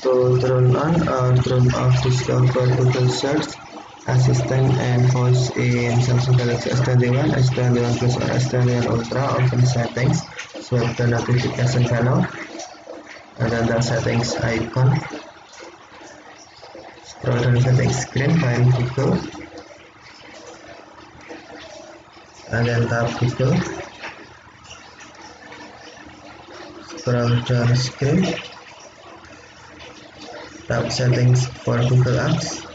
To turn on or turn off, discover Google Search Assistant and voice in Samsung Galaxy S21, S21 Plus or S21 Ultra. Open settings, swipe the notification panel, and then the settings icon. Scroll down settings screen, find Google, and then tap Google. Scroll down screen, tap settings for Google Apps,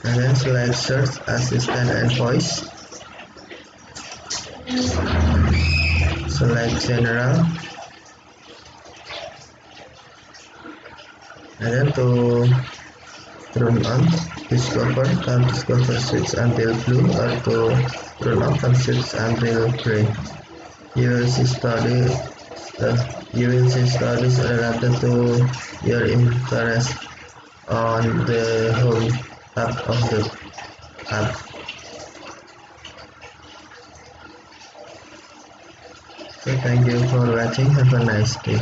and then select Search Assistant and Voice. Select General, and then to turn on, tap discover switch until blue, or to turn off, tap switch until gray. You will see stories related to your interest on the home tab of the app. So thank you for watching. Have a nice day.